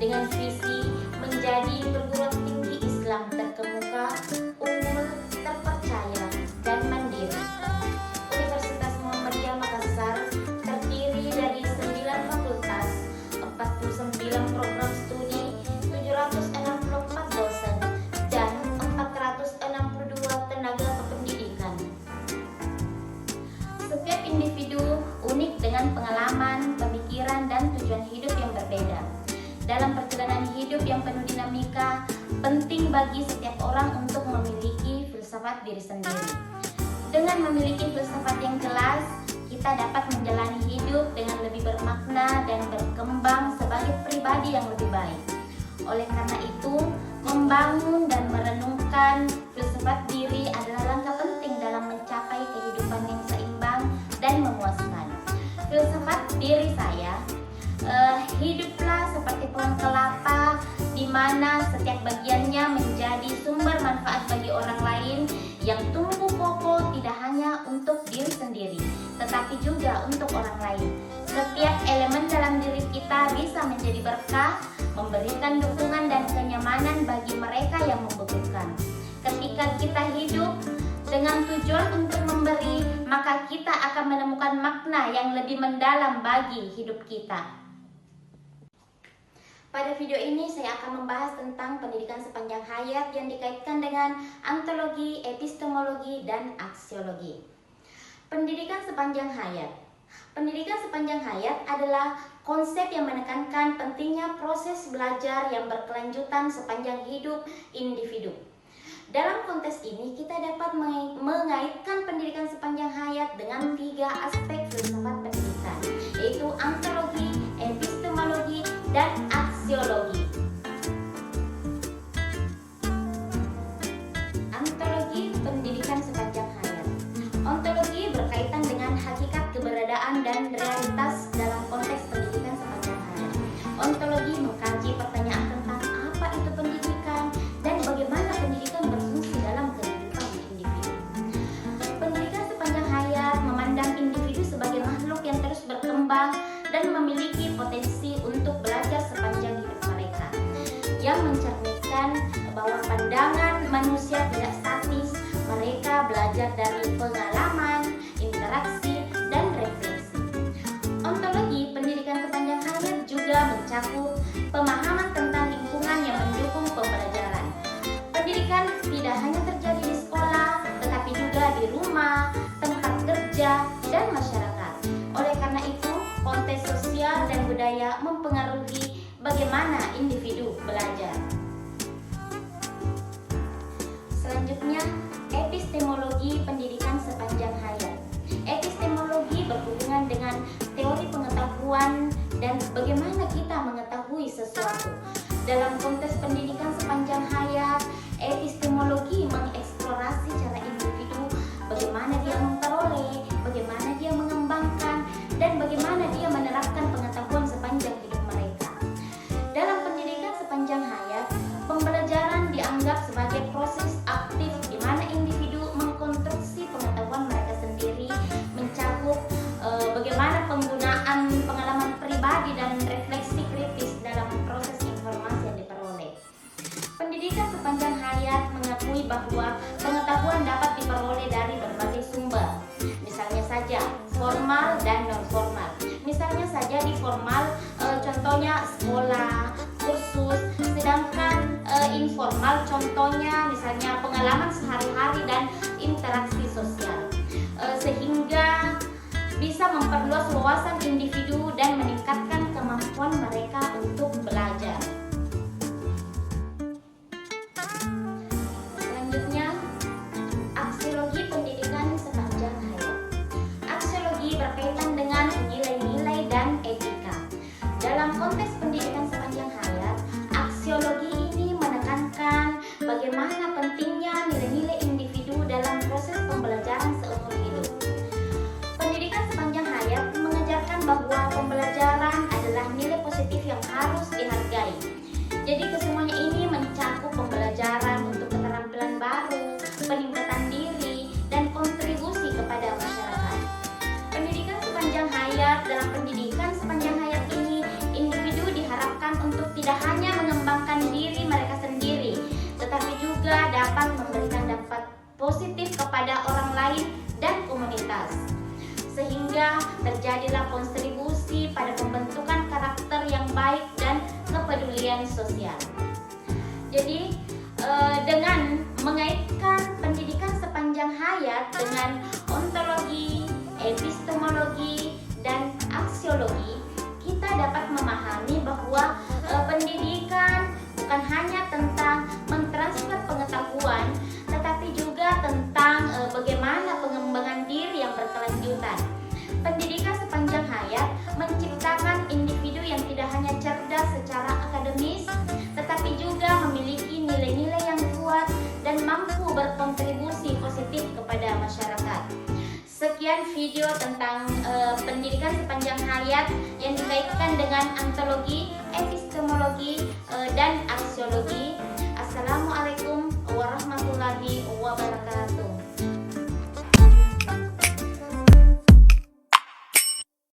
dengan visi menjadi perguruan tinggi Islam terkemuka, unggul, terpercaya, dan mandiri. Universitas Muhammadiyah Makassar terdiri dari 9 fakultas, 49 program studi, 764 dosen, dan 462 tenaga kependidikan. Setiap individu unik dengan pengalaman, pemikiran, dan tujuan hidup yang berbeda. Dalam perjalanan hidup yang penuh dinamika, penting bagi setiap orang untuk memiliki filsafat diri sendiri. Dengan memiliki filsafat yang jelas, kita dapat menjalani hidup dengan lebih bermakna dan berkembang sebagai pribadi yang lebih baik. Oleh karena itu, membangun dan merenungkan filsafat diri adalah langkah penting dalam mencapai kehidupan yang seimbang dan memuaskan. Filsafat diri saya, hiduplah seperti pohon kelapa, di mana setiap bagiannya menjadi sumber manfaat bagi orang lain, yang tumbuh kokoh tidak hanya untuk diri sendiri, tetapi juga untuk orang lain. Setiap elemen dalam diri kita bisa menjadi berkah, memberikan dukungan dan kenyamanan bagi mereka yang membutuhkan. Ketika kita hidup dengan tujuan untuk memberi, maka kita akan menemukan makna yang lebih mendalam bagi hidup kita. Pada video ini saya akan membahas tentang pendidikan sepanjang hayat yang dikaitkan dengan ontologi, epistemologi, dan aksiologi. Pendidikan sepanjang hayat. Pendidikan sepanjang hayat adalah konsep yang menekankan pentingnya proses belajar yang berkelanjutan sepanjang hidup individu. Dalam konteks ini, kita dapat mengaitkan pendidikan sepanjang hayat dengan 3 aspek filsafat pendidikan, yaitu ontologi, epistemologi, dan aksiologi. Ontologi pendidikan sepanjang hayat. Ontologi berkaitan dengan hakikat keberadaan dan realitas dalam konteks pendidikan sepanjang hayat. Ontologi mengkaji pertanyaan tentang apa itu pendidikan dan bagaimana pendidikan berfungsi dalam kehidupan individu. Pendidikan sepanjang hayat memandang individu sebagai makhluk yang terus berkembang dan memiliki potensi untuk belajar sepanjang hidup mereka, yang mencerminkan bahwa pandangan manusia tidak statis. Mereka belajar dari pengalaman, interaksi, dan refleksi. Ontologi pendidikan sepanjang hayat juga mencakup pemahaman tentang lingkungan yang mendukung pembelajaran. Pendidikan tidak hanya terjadi di sekolah, tetapi juga di rumah, tempat kerja, dan masyarakat. Oleh karena itu, konteks sosial dan budaya mempengaruhi bagaimana individu belajar. Selanjutnya, epistemologi pendidikan sepanjang hayat. Epistemologi berhubungan dengan teori pengetahuan dan bagaimana kita mengetahui sesuatu. Dalam konteks pendidikan sepanjang hayat, epistemologi mengeksplorasi cara individu, bagaimana dia memperoleh, bagaimana dia mengembangkan, dan bagaimana dia menerapkan pengetahuan sepanjang hidup mereka. Dalam pendidikan sepanjang hayat, pembelajaran dianggap sebagai proses aktif di mana individu mengkonstruksi pengetahuan mereka sendiri, mencakup bagaimana penggunaan pengalaman pribadi dan refleksi kritis dalam proses informasi yang diperoleh. Pendidikan sepanjang hayat mengakui bahwa pengetahuan dapat diperoleh dari berbagai sumber, misalnya saja formal dan non-formal. Misalnya saja di formal, contohnya sekolah, kursus, sedangkan informal contohnya misalnya pengalaman sehari-hari dan interaksi sosial, sehingga bisa memperluas wawasan individu dan meningkatkan kemampuan mereka untuk belajar. Selanjutnya, aksiologi pendidikan sepanjang hayat. Aksiologi berkaitan dengan nilai-nilai dan etika. Dalam konteks pendidikan sepanjang hayat, aksiologi ini menekankan bagaimana pentingnya nilai-nilai individu dalam proses pembelajaran seumur hidup. Pendidikan sepanjang hayat mengajarkan bahwa pembelajaran adalah nilai positif yang harus dihargai. Jadi kesemuanya ini mencakup pembelajaran untuk keterampilan baru, peningkatan diri, dan kontribusi kepada masyarakat. Pendidikan sepanjang hayat. Dalam pendidikan sepanjang hayat ini, individu diharapkan untuk tidak hanya sehingga terjadilah kontribusi pada pembentukan karakter yang baik dan kepedulian sosial. Jadi dengan mengaitkan pendidikan sepanjang hayat dengan ontologi, epistemologi, dan aksiologi, kita dapat memahami bahwa pendidikan bukan hanya tentang mentransfer pengetahuan, tetapi juga tentang bagaimana pengembangan diri yang berkelanjutan. Pendidikan sepanjang hayat menciptakan individu yang tidak hanya cerdas secara akademis, tetapi juga memiliki nilai-nilai yang kuat dan mampu berkontribusi positif kepada masyarakat. Sekian video tentang pendidikan sepanjang hayat.